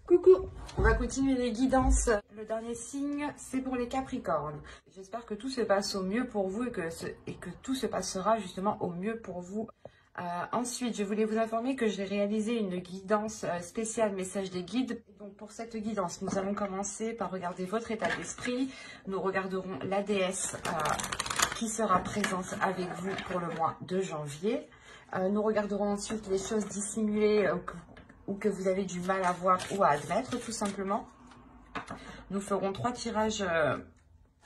Coucou, on va continuer les guidances. Le dernier signe, c'est pour les Capricornes. J'espère que tout se passe au mieux pour vous et que tout se passera justement au mieux pour vous. Ensuite, je voulais vous informer que j'ai réalisé une guidance spéciale message des guides. Donc pour cette guidance, nous allons commencer par regarder votre état d'esprit. Nous regarderons la déesse qui sera présente avec vous pour le mois de janvier. Nous regarderons ensuite les choses dissimulées ou que vous avez du mal à voir ou à admettre, tout simplement. Nous ferons 3 tirages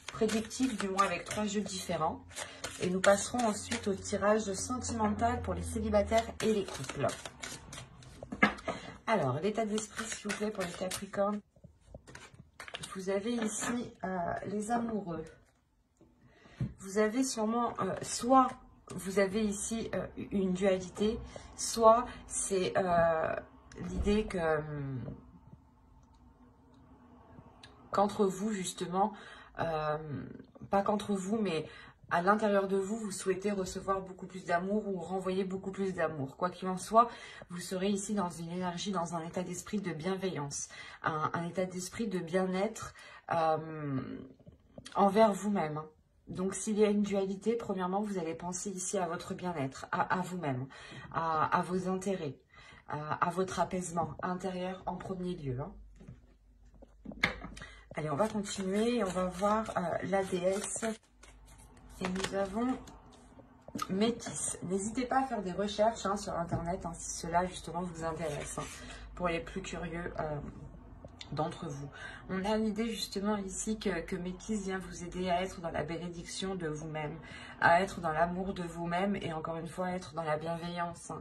prédictifs du mois avec 3 jeux différents. Et nous passerons ensuite au tirage sentimental pour les célibataires et les couples. Alors, l'état d'esprit, s'il vous plaît, pour les Capricornes. Vous avez ici les amoureux. Vous avez sûrement, soit vous avez ici une dualité, soit c'est l'idée que qu'entre vous, justement, pas qu'entre vous, mais à l'intérieur de vous, vous souhaitez recevoir beaucoup plus d'amour ou renvoyer beaucoup plus d'amour. Quoi qu'il en soit, vous serez ici dans une énergie, dans un état d'esprit de bienveillance, un état d'esprit de bien-être envers vous-même. Donc, s'il y a une dualité, premièrement, vous allez penser ici à votre bien-être, à vous-même, à vos intérêts, à votre apaisement intérieur en premier lieu. Allez, on va continuer et on va voir la déesse. Et nous avons Métis. N'hésitez pas à faire des recherches sur Internet si cela justement vous intéresse, pour les plus curieux d'entre vous. On a l'idée justement ici que Métis vient vous aider à être dans la bénédiction de vous-même, à être dans l'amour de vous-même et encore une fois être dans la bienveillance.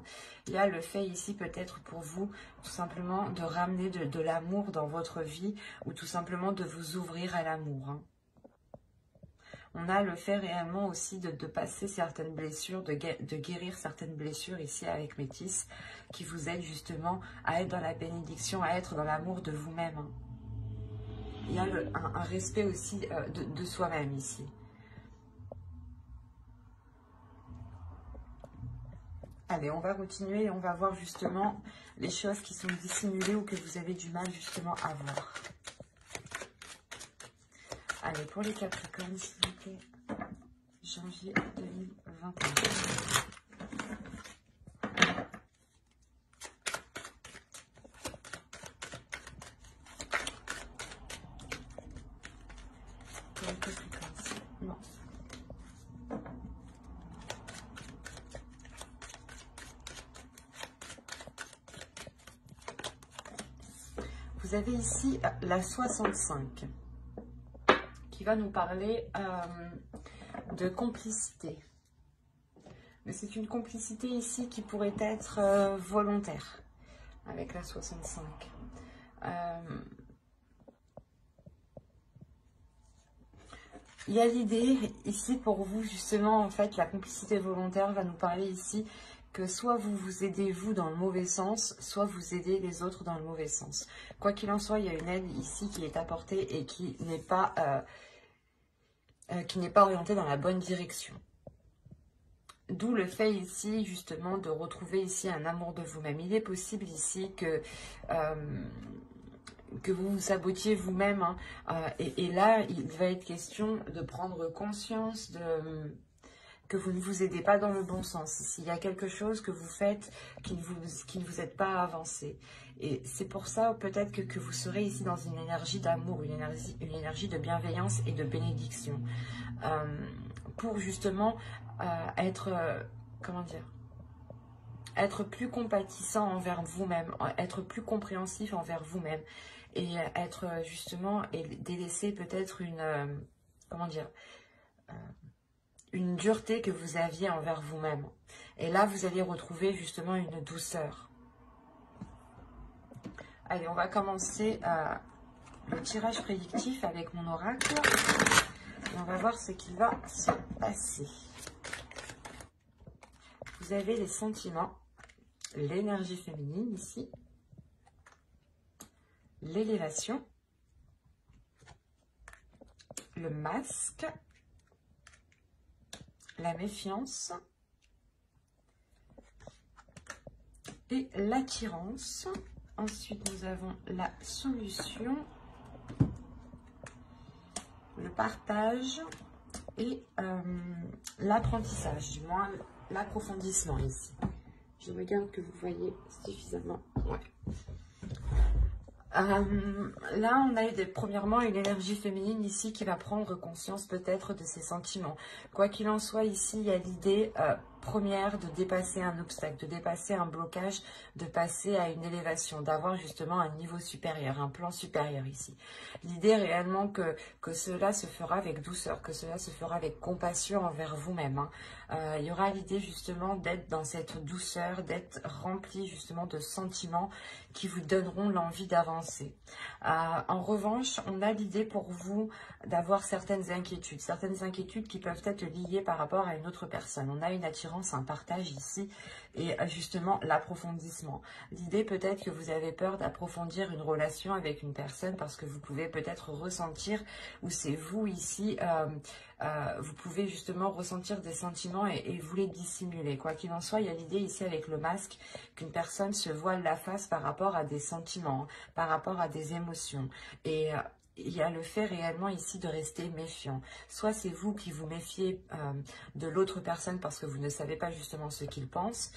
Il y a le fait ici peut-être pour vous tout simplement de ramener de l'amour dans votre vie ou tout simplement de vous ouvrir à l'amour. On a le fait réellement aussi de passer certaines blessures, de guérir certaines blessures ici avec Métis, qui vous aide justement à être dans la bénédiction, à être dans l'amour de vous-même. Il y a un respect aussi de soi-même ici. Allez, on va continuer et on va voir justement les choses qui sont dissimulées ou que vous avez du mal justement à voir. Allez, pour les Capricornes, s'il vous plaît, janvier 2021. Pour les Capricornes, non. Vous avez ici la 65. Qui va nous parler de complicité. Mais c'est une complicité ici qui pourrait être volontaire avec la 65. Il y a l'idée ici pour vous justement, en fait, la complicité volontaire va nous parler ici que soit vous vous aidez vous dans le mauvais sens, soit vous aidez les autres dans le mauvais sens. Quoi qu'il en soit, il y a une aide ici qui est apportée et qui n'est pas orienté dans la bonne direction. D'où le fait ici justement de retrouver ici un amour de vous-même. Il est possible ici que vous vous sabotiez vous-même. Et là, il va être question de prendre conscience que vous ne vous aidez pas dans le bon sens. S'il y a quelque chose que vous faites qui ne vous aide pas à avancer. Et c'est pour ça peut-être que vous serez ici dans une énergie d'amour, une énergie de bienveillance et de bénédiction. Pour justement être, comment dire, être plus compatissant envers vous-même, être plus compréhensif envers vous-même et être justement, et délaisser peut-être une, comment dire, une dureté que vous aviez envers vous-même. Et là, vous allez retrouver justement une douceur. Allez, on va commencer le tirage prédictif avec mon oracle. Et on va voir ce qui va se passer. Vous avez les sentiments, l'énergie féminine ici, l'élévation, le masque, la méfiance et l'attirance Ensuite, nous avons la solution, le partage et l'apprentissage, du moins l'approfondissement ici. Je regarde que vous voyez suffisamment. Ouais. Là, on a premièrement une énergie féminine ici qui va prendre conscience peut-être de ses sentiments. Quoi qu'il en soit, ici, il y a l'idée première de dépasser un obstacle, de dépasser un blocage, de passer à une élévation, d'avoir justement un niveau supérieur, un plan supérieur ici. L'idée réellement que cela se fera avec douceur, que cela se fera avec compassion envers vous-même. Hein. Il y aura l'idée justement d'être dans cette douceur, d'être rempli justement de sentiments qui vous donneront l'envie d'avancer. En revanche, on a l'idée pour vous d'avoir certaines inquiétudes qui peuvent être liées par rapport à une autre personne. On a une attirance, un partage ici et justement l'approfondissement. L'idée peut-être que vous avez peur d'approfondir une relation avec une personne parce que vous pouvez peut-être ressentir, ou c'est vous ici, vous pouvez justement ressentir des sentiments et vous les dissimuler. Quoi qu'il en soit, il y a l'idée ici avec le masque qu'une personne se voile la face par rapport à des sentiments, par rapport à des émotions. Et il y a le fait réellement ici de rester méfiant. Soit c'est vous qui vous méfiez de l'autre personne parce que vous ne savez pas justement ce qu'il pense.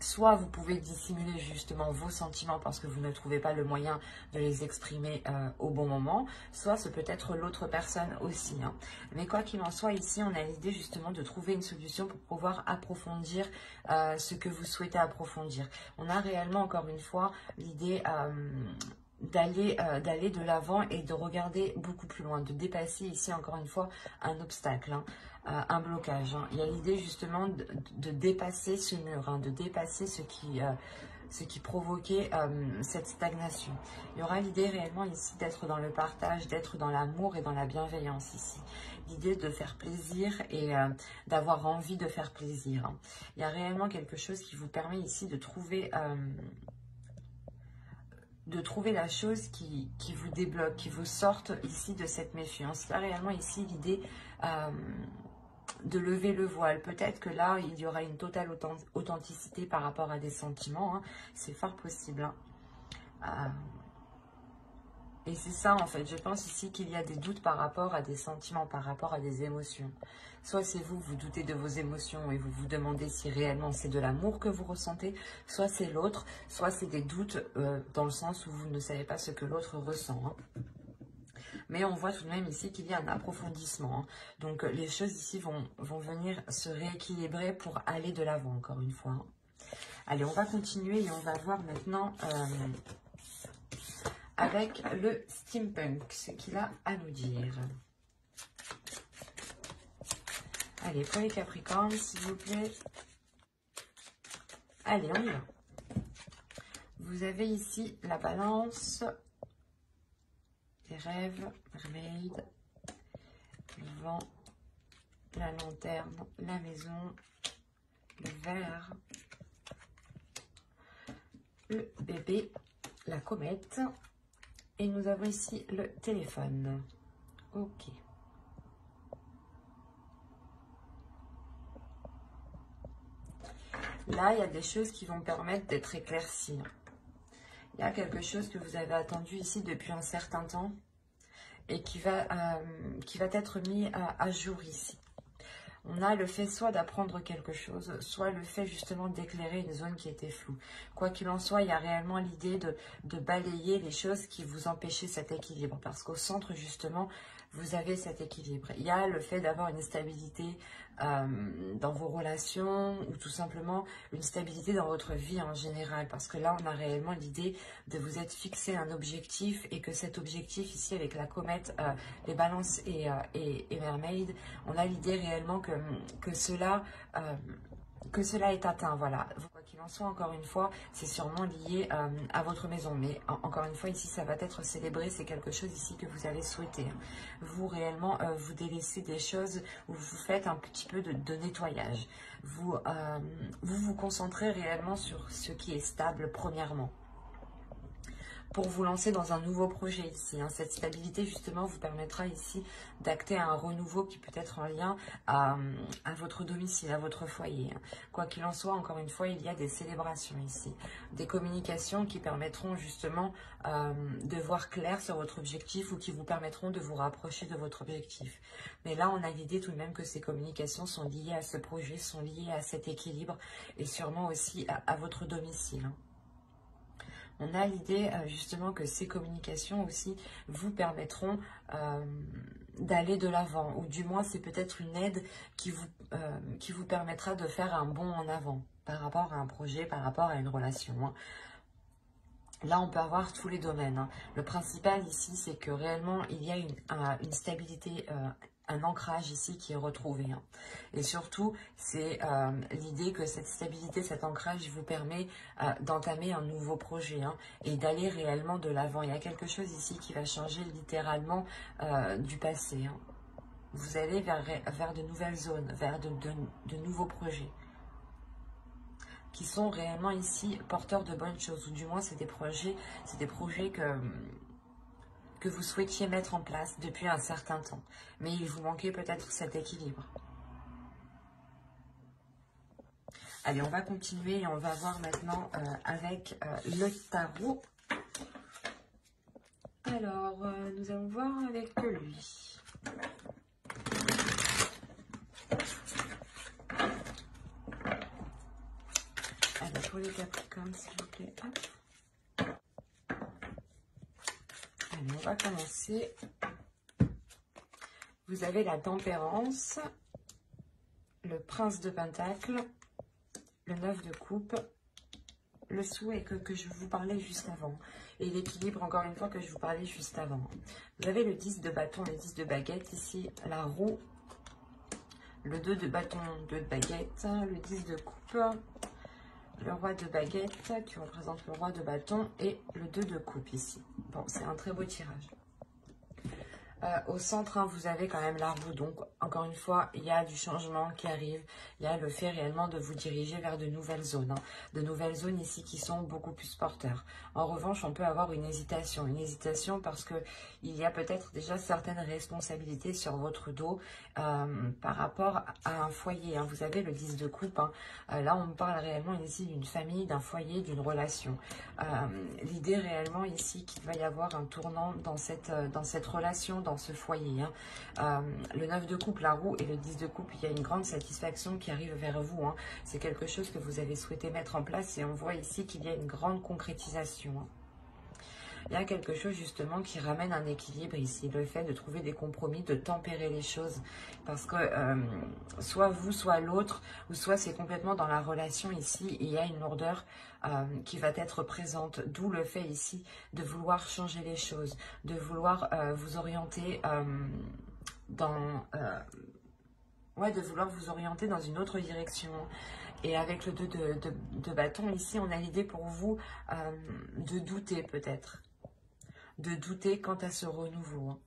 Soit vous pouvez dissimuler justement vos sentiments parce que vous ne trouvez pas le moyen de les exprimer au bon moment. Soit ce peut être l'autre personne aussi. Hein. Mais quoi qu'il en soit, ici, on a l'idée justement de trouver une solution pour pouvoir approfondir ce que vous souhaitez approfondir. On a réellement, encore une fois, l'idée d'aller de l'avant et de regarder beaucoup plus loin, de dépasser ici, encore une fois, un obstacle. Hein. Un blocage. Hein. Il y a l'idée justement de dépasser ce mur, hein, de dépasser ce qui provoquait cette stagnation. Il y aura l'idée réellement ici d'être dans le partage, d'être dans l'amour et dans la bienveillance ici. L'idée de faire plaisir et d'avoir envie de faire plaisir. Hein. Il y a réellement quelque chose qui vous permet ici de trouver la chose qui vous débloque, qui vous sorte ici de cette méfiance. Là, réellement, ici, l'idée de lever le voile. Peut-être que là, il y aura une totale authenticité par rapport à des sentiments. Hein. C'est fort possible. Hein. Et c'est ça, en fait. Je pense ici qu'il y a des doutes par rapport à des sentiments, par rapport à des émotions. Soit c'est vous, vous doutez de vos émotions et vous vous demandez si réellement c'est de l'amour que vous ressentez. Soit c'est l'autre, soit c'est des doutes dans le sens où vous ne savez pas ce que l'autre ressent. Hein. Mais on voit tout de même ici qu'il y a un approfondissement. Hein. Donc les choses ici vont venir se rééquilibrer pour aller de l'avant, encore une fois. Hein. Allez, on va continuer et on va voir maintenant avec le steampunk, ce qu'il a à nous dire. Allez, pour les Capricornes, s'il vous plaît. Allez, on y va. Vous avez ici la balance, les rêves, mermaid, le vent, la lanterne, la maison, le verre, le bébé, la comète. Et nous avons ici le téléphone. Ok. Là, il y a des choses qui vont permettre d'être éclaircies. Il y a quelque chose que vous avez attendu ici depuis un certain temps et qui va être mis à jour ici. On a le fait soit d'apprendre quelque chose, soit le fait justement d'éclairer une zone qui était floue. Quoi qu'il en soit, il y a réellement l'idée de balayer les choses qui vous empêchaient cet équilibre. Parce qu'au centre, justement, vous avez cet équilibre. Il y a le fait d'avoir une stabilité dans vos relations ou tout simplement une stabilité dans votre vie en général. Parce que là, on a réellement l'idée de vous être fixé un objectif et que cet objectif ici avec la comète, les balances et mermaid, on a l'idée réellement que cela est atteint. Voilà. Quoi qu'il en soit, encore une fois, c'est sûrement lié à votre maison. Mais encore une fois, ici, ça va être célébré. C'est quelque chose ici que vous avez souhaité. Vous, réellement, vous délaissez des choses où vous faites un petit peu de nettoyage. Vous vous concentrez réellement sur ce qui est stable, premièrement. pour vous lancer dans un nouveau projet ici. Hein. Cette stabilité, justement, vous permettra ici d'acter un renouveau qui peut être en lien à votre domicile, à votre foyer. Hein. Quoi qu'il en soit, encore une fois, il y a des célébrations ici. Des communications qui permettront justement de voir clair sur votre objectif ou qui vous permettront de vous rapprocher de votre objectif. Mais là, on a l'idée tout de même que ces communications sont liées à ce projet, sont liées à cet équilibre et sûrement aussi à votre domicile. Hein. On a l'idée justement que ces communications aussi vous permettront d'aller de l'avant. Ou du moins, c'est peut-être une aide qui vous permettra de faire un bond en avant par rapport à un projet, par rapport à une relation. Hein. Là, on peut avoir tous les domaines. Hein. Le principal ici, c'est que réellement, il y a une stabilité, un ancrage ici qui est retrouvé. Hein. Et surtout, c'est l'idée que cette stabilité, cet ancrage vous permet d'entamer un nouveau projet hein, et d'aller réellement de l'avant. Il y a quelque chose ici qui va changer littéralement du passé. Hein. Vous allez vers de nouvelles zones, vers de nouveaux projets qui sont réellement ici porteurs de bonnes choses, ou du moins c'est des projets que vous souhaitiez mettre en place depuis un certain temps. Mais il vous manquait peut-être cet équilibre. Allez, on va continuer et on va voir maintenant avec le tarot. Alors, nous allons voir avec lui. Allez, pour les Capricornes, s'il vous plaît. Hop. Allez, on va commencer. Vous avez la tempérance, le prince de Pentacle, le 9 de coupe, le souhait que je vous parlais juste avant. Et l'équilibre, encore une fois, que je vous parlais juste avant. Vous avez le 10 de bâton, le 10 de baguette ici, la roue, le 2 de bâton, 2 de baguette, le 10 de coupe, le roi de baguette qui représente le roi de bâton et le 2 de coupe ici. Bon, c'est un très beau tirage. Au centre, hein, vous avez quand même la roue. Donc, encore une fois, il y a du changement qui arrive. Il y a le fait réellement de vous diriger vers de nouvelles zones. Hein. De nouvelles zones ici qui sont beaucoup plus porteurs. En revanche, on peut avoir une hésitation. Une hésitation parce que il y a peut-être déjà certaines responsabilités sur votre dos par rapport à un foyer. Hein. Vous avez le 10 de coupe. Hein. Là, on parle réellement ici d'une famille, d'un foyer, d'une relation. L'idée réellement ici qu'il va y avoir un tournant dans cette relation, dans ce foyer. Hein. Le 9 de coupe, la roue et le 10 de coupe, il y a une grande satisfaction qui arrive vers vous. Hein. C'est quelque chose que vous avez souhaité mettre en place et on voit ici qu'il y a une grande concrétisation. Hein. Il y a quelque chose justement qui ramène un équilibre ici, le fait de trouver des compromis, de tempérer les choses. Parce que soit vous, soit l'autre, ou soit c'est complètement dans la relation ici, il y a une lourdeur qui va être présente. D'où le fait ici de vouloir changer les choses, de vouloir vous orienter de vouloir vous orienter dans une autre direction. Et avec le 2 de bâton, ici, on a l'idée pour vous de douter peut-être. De douter quant à ce renouveau. Hein.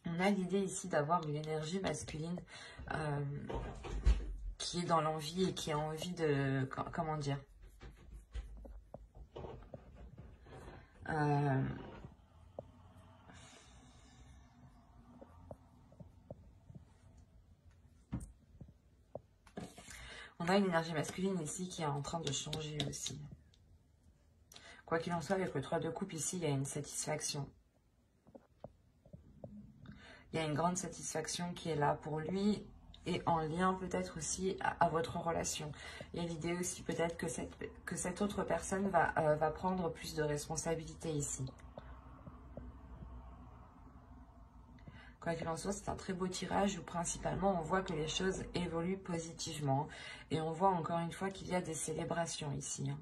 On a l'idée ici d'avoir une énergie masculine qui est dans l'envie et qui a envie de... Comment dire on a une énergie masculine ici qui est en train de changer aussi. Quoi qu'il en soit, avec le 3 de coupe ici, il y a une satisfaction. Il y a une grande satisfaction qui est là pour lui et en lien peut-être aussi à votre relation. Il y a l'idée aussi peut-être que cette autre personne va prendre plus de responsabilités ici. Quoi qu'il en soit, c'est un très beau tirage où principalement on voit que les choses évoluent positivement. Et on voit encore une fois qu'il y a des célébrations ici. Hein.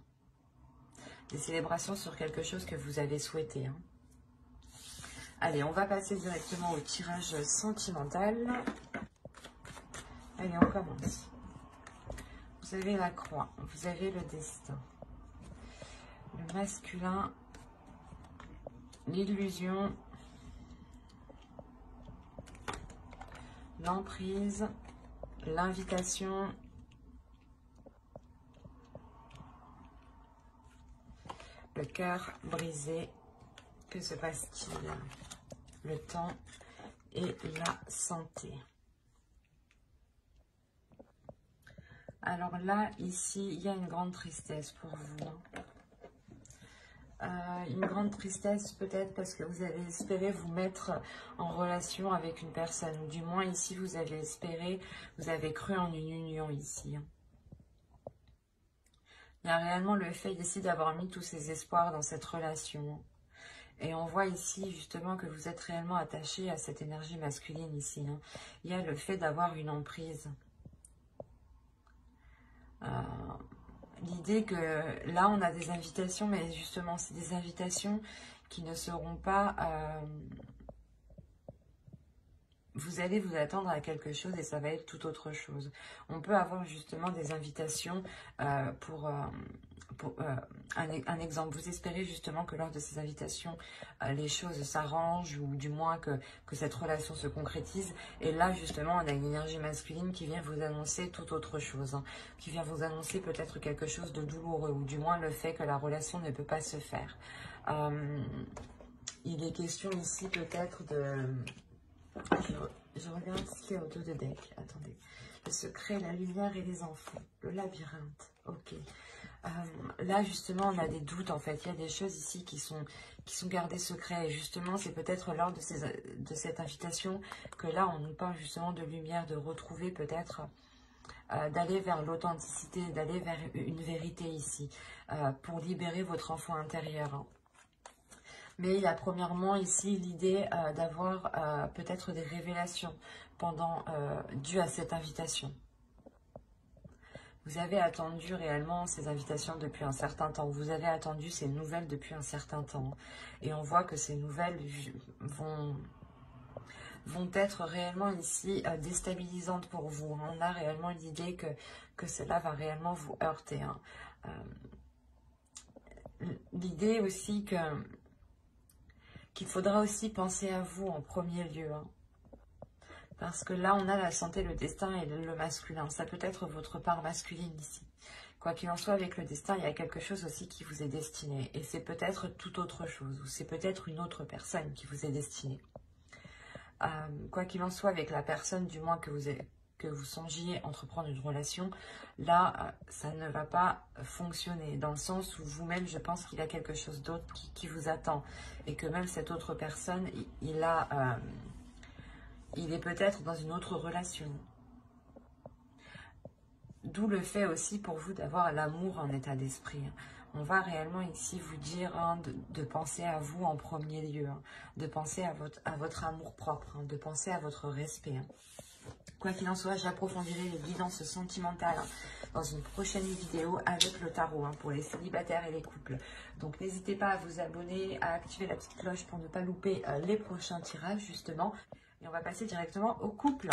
Des célébrations sur quelque chose que vous avez souhaité. Hein. Allez, on va passer directement au tirage sentimental. Allez, on commence. Vous avez la croix, vous avez le destin, le masculin, l'illusion, l'emprise, l'invitation, le cœur brisé Que se passe-t-il? Le temps et la santé. Alors là, ici, il y a une grande tristesse pour vous. Une grande tristesse peut-être parce que vous avez espéré vous mettre en relation avec une personne. Ou du moins ici, vous avez espéré, vous avez cru en une union ici. Il y a réellement le fait ici d'avoir mis tous ses espoirs dans cette relation. Et on voit ici justement que vous êtes réellement attaché à cette énergie masculine ici. Il y a le fait d'avoir une emprise. L'idée que là on a des invitations, mais justement c'est des invitations qui ne seront pas... vous allez vous attendre à quelque chose et ça va être tout autre chose. On peut avoir justement des invitations pour un exemple. Vous espérez justement que lors de ces invitations, les choses s'arrangent ou du moins que cette relation se concrétise. Et là, justement, on a une énergie masculine qui vient vous annoncer tout autre chose. Qui vient vous annoncer peut-être quelque chose de douloureux ou du moins le fait que la relation ne peut pas se faire. Il est question ici peut-être de... Je regarde ce qu'il y a autour de deck. Attendez. Le secret, la lumière et les enfants. Le labyrinthe. Ok. Là, justement, on a des doutes, en fait. Il y a des choses ici qui sont gardées secrets. Et justement, c'est peut-être lors de cette invitation que là, on nous parle justement de lumière, de retrouver peut-être... d'aller vers l'authenticité, d'aller vers une vérité ici. Pour libérer votre enfant intérieur. Mais il y a premièrement ici l'idée d'avoir peut-être des révélations dues à cette invitation. Vous avez attendu réellement ces invitations depuis un certain temps. Vous avez attendu ces nouvelles depuis un certain temps. Et on voit que ces nouvelles vont être réellement ici déstabilisantes pour vous. On a réellement l'idée que cela va réellement vous heurter. L'idée aussi qu'il faudra aussi penser à vous en premier lieu. Parce que là, on a la santé, le destin et le masculin. Ça peut être votre part masculine ici. Quoi qu'il en soit, avec le destin, il y a quelque chose aussi qui vous est destiné. Et c'est peut-être tout autre chose. Ou c'est peut-être une autre personne qui vous est destinée. Quoi qu'il en soit, avec la personne, du moins que vous songiez entreprendre une relation, là, ça ne va pas fonctionner. Dans le sens où vous-même, je pense qu'il y a quelque chose d'autre qui vous attend. Et que même cette autre personne, il est peut-être dans une autre relation. D'où le fait aussi pour vous d'avoir l'amour en état d'esprit. On va réellement ici vous dire de penser à vous en premier lieu. De penser à votre amour propre. De penser à votre respect. Quoi qu'il en soit, j'approfondirai les guidances sentimentales dans une prochaine vidéo avec le tarot pour les célibataires et les couples. Donc n'hésitez pas à vous abonner, à activer la petite cloche pour ne pas louper les prochains tirages justement. Et on va passer directement au couple.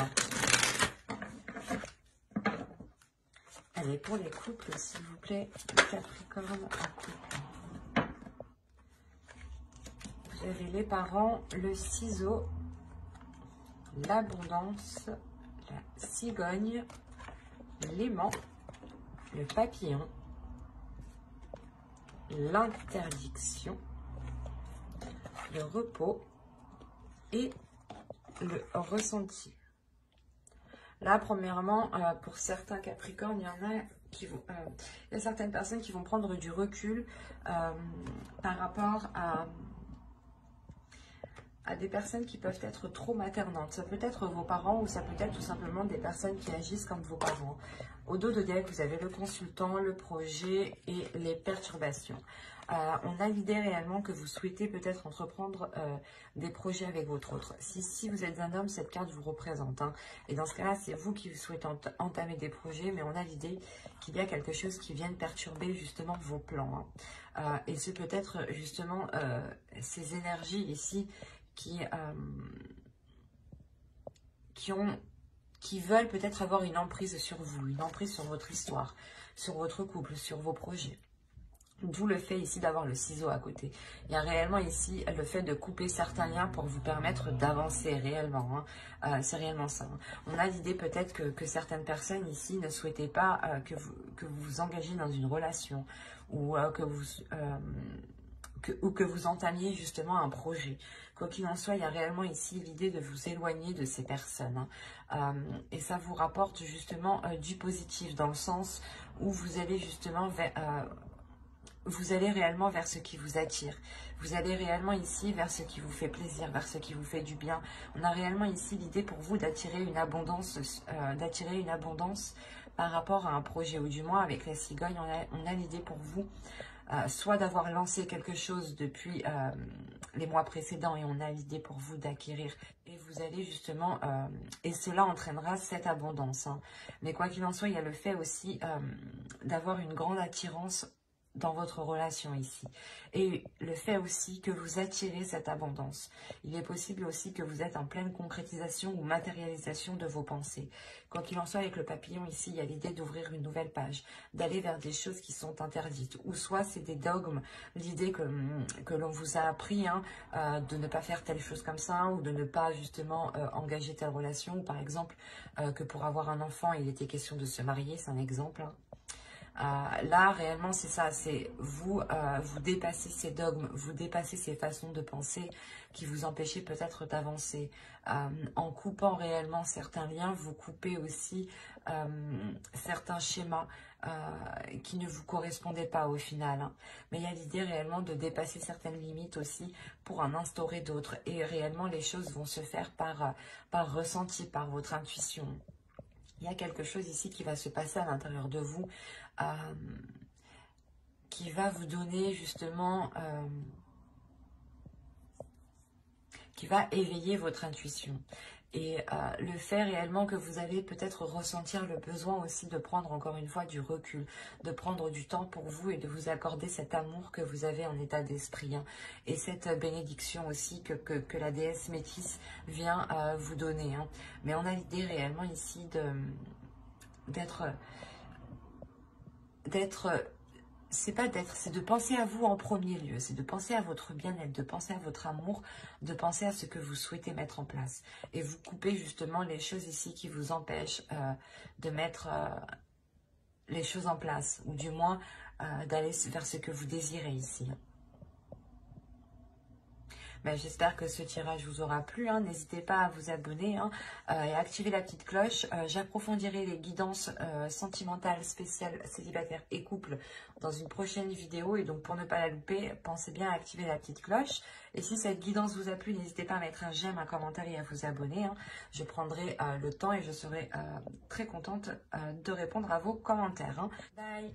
Allez, pour les couples, s'il vous plaît, Capricorne en couple. Vous avez les parents, le ciseau, l'abondance, la cigogne, l'aimant, le papillon, l'interdiction, le repos et le ressenti. Là, premièrement, pour certains Capricornes, il y en a qui vont, il y a certaines personnes qui vont prendre du recul par rapport à des personnes qui peuvent être trop maternantes. Ça peut être vos parents ou ça peut être tout simplement des personnes qui agissent comme vos parents. Au dos de deck, vous avez le consultant, le projet et les perturbations. On a l'idée réellement que vous souhaitez peut-être entreprendre des projets avec votre autre. Si vous êtes un homme, cette carte vous représente. Et dans ce cas-là, c'est vous qui souhaitez entamer des projets, mais on a l'idée qu'il y a quelque chose qui vient perturber justement vos plans. Et c'est peut-être justement ces énergies ici qui veulent peut-être avoir une emprise sur vous, une emprise sur votre histoire, sur votre couple, sur vos projets. D'où le fait ici d'avoir le ciseau à côté. Il y a réellement ici le fait de couper certains liens pour vous permettre d'avancer réellement. C'est réellement ça. On a l'idée peut-être que certaines personnes ici ne souhaitaient pas que vous vous engagez dans une relation ou que vous ou que vous entamiez justement un projet. Quoi qu'il en soit, il y a réellement ici l'idée de vous éloigner de ces personnes. Et ça vous rapporte justement du positif, dans le sens où vous allez justement vous allez réellement vers ce qui vous attire. Vous allez réellement ici vers ce qui vous fait plaisir, vers ce qui vous fait du bien. On a réellement ici l'idée pour vous d'attirer une abondance, par rapport à un projet, ou du moins avec la cigogne, on a l'idée pour vous soit d'avoir lancé quelque chose depuis les mois précédents, et on a l'idée pour vous d'acquérir, et vous allez justement, et cela entraînera cette abondance. Mais quoi qu'il en soit, il y a le fait aussi d'avoir une grande attirance dans votre relation ici, et le fait aussi que vous attirez cette abondance. Il est possible aussi que vous êtes en pleine concrétisation ou matérialisation de vos pensées. Quoi qu'il en soit, avec le papillon ici, il y a l'idée d'ouvrir une nouvelle page, d'aller vers des choses qui sont interdites, ou soit c'est des dogmes, l'idée que l'on vous a appris de ne pas faire telle chose comme ça, ou de ne pas justement engager telle relation, ou par exemple que pour avoir un enfant il était question de se marier, c'est un exemple. Là, réellement, c'est ça, c'est vous, vous dépassez ces dogmes, vous dépassez ces façons de penser qui vous empêchaient peut-être d'avancer. En coupant réellement certains liens, vous coupez aussi certains schémas qui ne vous correspondaient pas au final. Mais il y a l'idée réellement de dépasser certaines limites aussi pour en instaurer d'autres. Et réellement, les choses vont se faire par ressenti, par votre intuition. Il y a quelque chose ici qui va se passer à l'intérieur de vous, qui va vous donner justement, qui va éveiller votre intuition. Et le fait réellement que vous allez peut-être ressentir le besoin aussi de prendre encore une fois du recul, de prendre du temps pour vous et de vous accorder cet amour que vous avez en état d'esprit. Et cette bénédiction aussi que la déesse métisse vient vous donner. Mais on a l'idée réellement ici c'est de penser à vous en premier lieu, c'est de penser à votre bien-être, de penser à votre amour, de penser à ce que vous souhaitez mettre en place. Et vous coupez justement les choses ici qui vous empêchent de mettre les choses en place, ou du moins d'aller vers ce que vous désirez ici. J'espère que ce tirage vous aura plu. N'hésitez pas à vous abonner et à activer la petite cloche. J'approfondirai les guidances sentimentales spéciales célibataires et couples dans une prochaine vidéo. Et donc, pour ne pas la louper, pensez bien à activer la petite cloche. Et si cette guidance vous a plu, n'hésitez pas à mettre un j'aime, un commentaire et à vous abonner. Je prendrai le temps et je serai très contente de répondre à vos commentaires. Bye!